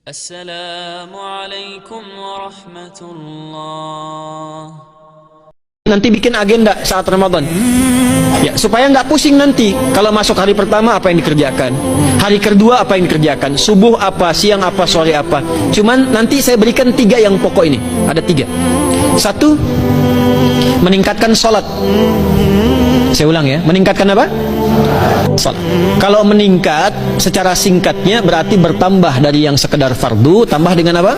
Assalamualaikum warahmatullah. Nanti bikin agenda saat Ramadan ya, supaya nggak pusing nanti kalau masuk hari pertama apa yang dikerjakan, hari kedua apa yang dikerjakan, subuh apa, siang apa, sore apa. Cuman nanti saya berikan 3 yang pokok ini. Ada 3. 1, meningkatkan sholat. Saya ulang ya, meningkatkan apa? Sholat. Kalau meningkat secara singkatnya berarti bertambah dari yang sekedar fardu, tambah dengan apa?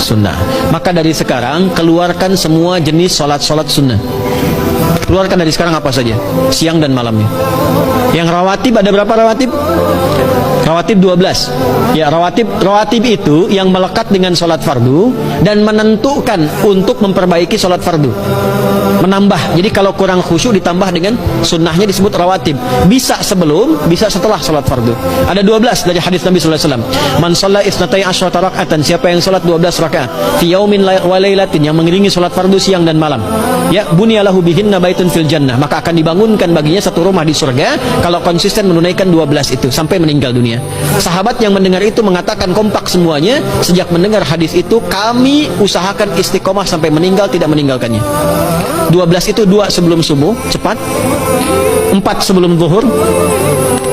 Sunnah. Maka dari sekarang keluarkan semua jenis sholat-sholat sunnah. Keluarkan dari sekarang apa saja, siang dan malamnya. Yang rawatib, ada berapa rawatib? Rawatib 12. Ya, rawatib itu yang melekat dengan sholat fardu dan menentukan untuk memperbaiki sholat fardu. Menambah. Jadi kalau kurang khusyuk ditambah dengan sunnahnya disebut rawatib. Bisa sebelum, bisa setelah sholat fardu. Ada 12 dari hadis Nabi sallallahu alaihi wasallam. Man shalla isnatai asyrata raka'atan, siapa yang sholat 12 rakaat fi yaumin wa lailatin, yang mengiringi sholat fardu siang dan malam. Ya, bunyalahu bihinna baitun fil jannah, maka akan dibangunkan baginya satu rumah di surga kalau konsisten menunaikan 12 itu sampai meninggal dunia. Sahabat yang mendengar itu mengatakan kompak semuanya, sejak mendengar hadis itu kami usahakan istiqomah sampai meninggal tidak meninggalkannya. 12 itu 2 sebelum subuh, cepat. 4 sebelum zuhur,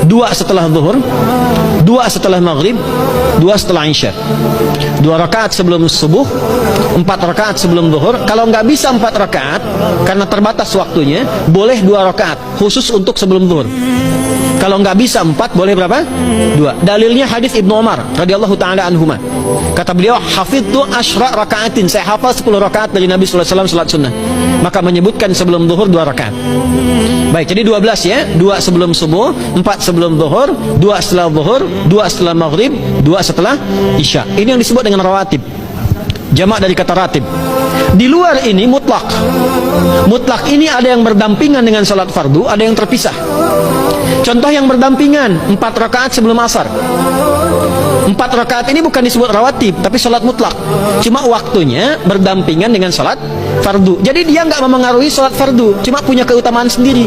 2 setelah zuhur, 2 setelah maghrib, 2 setelah isya. 2 rakaat sebelum subuh, 4 rakaat sebelum zuhur. Kalau nggak bisa 4 rakaat karena terbatas waktunya, boleh 2 rakaat khusus untuk sebelum zuhur. Kalau nggak bisa 4, boleh berapa? 2. Dalilnya hadis Ibnu Umar radhiyallahu taala anhuma. Kata beliau, hafidtu asyra rakaatin, saya hafal 10 rakaat dari Nabi sallallahu alaihi wasallam salat sunnah. Maka menyebutkan sebelum zuhur 2 rakaat. Baik, jadi 12 ya. 2 sebelum subuh, 4 sebelum zuhur, 2 setelah zuhur, 2 setelah maghrib, 2 setelah isya. Ini yang disebut dengan rawatib. Jamak dari kata ratib. Di luar ini mutlak. Mutlak ini ada yang berdampingan dengan salat fardu, ada yang terpisah. Contoh yang berdampingan, 4 rakaat sebelum asar. 4 rakaat ini bukan disebut rawatib, tapi salat mutlak. Cuma waktunya berdampingan dengan salat fardu. Jadi dia nggak memengaruhi salat fardu, cuma punya keutamaan sendiri.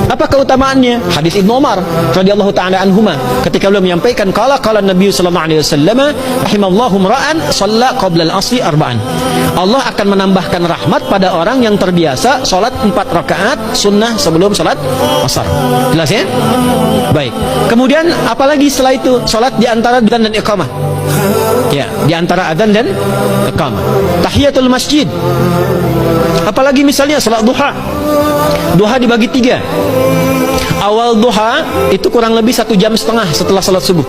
Apa keutamaannya? Hadis Ibnu Umar radhiyallahu taala anhuma, ketika beliau menyampaikan qala Nabi sallallahu alaihi wasallam, rahimallahu ra'an shalla qabla al-'ashri arba'an. Allah akan menambahkan rahmat pada orang yang terbiasa salat 4 rakaat sunnah sebelum salat asar. Jelas ya? Baik. Kemudian apalagi setelah itu? Salat di antara adzan dan iqamah. Ya, di antara adzan dan iqamah. Tahiyatul masjid. Apalagi misalnya salat duha. Duha dibagi 3. Awal duha itu kurang lebih 1,5 jam setelah salat subuh.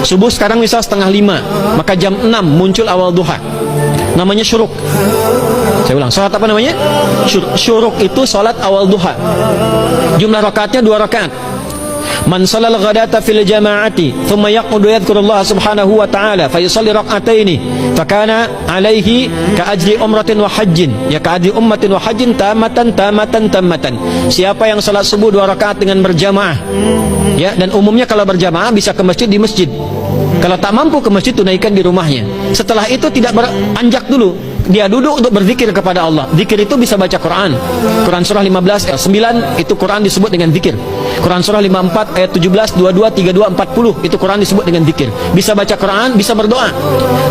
Subuh sekarang misal 4:30, maka jam 6 muncul awal duha. Namanya syuruk. Saya ulang, salat apa namanya? Syuruk itu salat awal duha. Jumlah rakaatnya 2 rakaat. Man sallal ghadata fil jama'ati thumma yaqudu yadhkurullah subhanahu wa ta'ala fa yusalli rak'ataini fakana alaihi ka ajri umratin wa hajjin, ya ka ajri ummatin wa hajjin tamatan. Siapa yang salat subuh 2 rakaat dengan berjamaah, ya, dan umumnya kalau berjamaah bisa ke masjid, di masjid. Kalau tak mampu ke masjid, tunaikan di rumahnya. Setelah itu tidak beranjak dulu, dia duduk untuk berzikir kepada Allah. Zikir itu bisa baca Quran. Quran surah 15 ayat 9 itu Quran disebut dengan zikir. Quran surah 54 ayat 17, 22, 32, 40 itu Quran disebut dengan zikir. Bisa baca Quran, bisa berdoa.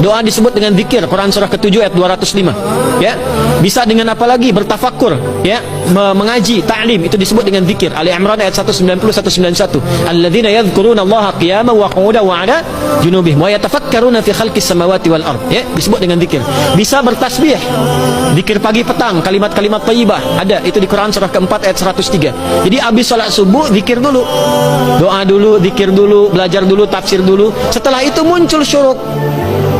Doa disebut dengan zikir. Quran surah ke-7 ayat 205. Ya. Bisa dengan apa lagi? Bertafakkur, ya, mengaji, ta'lim, itu disebut dengan zikir. Ali Imran ayat 190 191. Alladzina yadhkuruna Allaha qiyaman wa qu'udan wa 'ala junubihim wa yatafakkaruna fi khalqis samawati wal ard. Ya, disebut dengan zikir. Bisa bertasbih. Zikir pagi petang, kalimat-kalimat thayyibah ada itu di Quran surah ke-4 ayat 103. Jadi habis salat subuh zikir dulu. Doa dulu, zikir dulu, belajar dulu, tafsir dulu. Setelah itu muncul syuruk.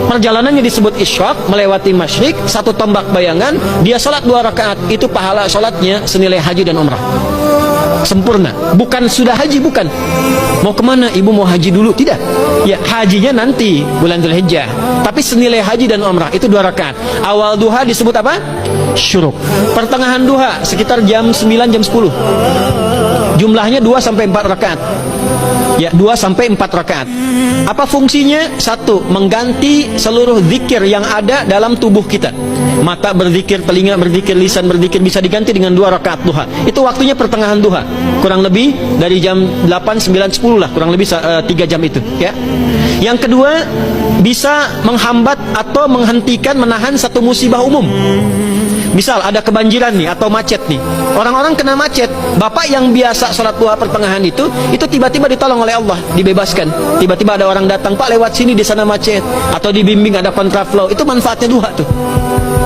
Perjalanannya disebut isyraq, melewati masyrik, 1 tombak bayangan, dia salat 2 rakaat. Itu pahala salatnya senilai haji dan umrah. Sempurna. Bukan sudah haji, bukan. Mau kemana? Ibu mau haji dulu? Tidak. Ya, hajinya nanti bulan Dzulhijjah. Tapi senilai haji dan umrah itu 2 rakaat. Awal duha disebut apa? Syuruk. Pertengahan duha sekitar jam 9 jam 10. Jumlahnya 2 sampai 4 rakaat. Ya, 2 sampai 4 rakaat. Apa fungsinya? 1, mengganti seluruh zikir yang ada dalam tubuh kita. Mata berzikir, telinga berzikir, lisan berzikir, bisa diganti dengan 2 rakaat duha. Itu waktunya pertengahan duha. Kurang lebih dari jam 8, 9, 10 lah, kurang lebih 3 jam itu, ya. Yang kedua, bisa menghambat atau menghentikan, menahan satu musibah umum. Misal ada kebanjiran nih atau macet nih. Orang-orang kena macet. Bapak yang biasa sholat duha pertengahan itu tiba-tiba ditolong oleh Allah, dibebaskan. Tiba-tiba ada orang datang, Pak lewat sini di sana macet, atau dibimbing ada kontraflow. Itu manfaatnya duha tuh.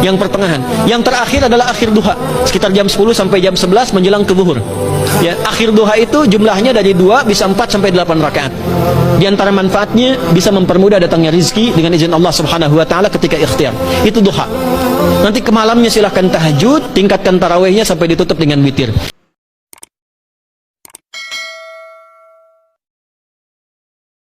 Yang pertengahan. Yang terakhir adalah akhir duha, sekitar jam 10 sampai jam 11 menjelang ke zuhur. Ya, akhir duha itu jumlahnya dari 2 bisa 4 sampai 8 rakaat. Di antara manfaatnya bisa mempermudah datangnya rizki dengan izin Allah Subhanahu wa taala ketika ikhtiar. Itu duha. Nanti ke malamnya silahkan tahajud, tingkatkan tarawihnya sampai ditutup dengan witir.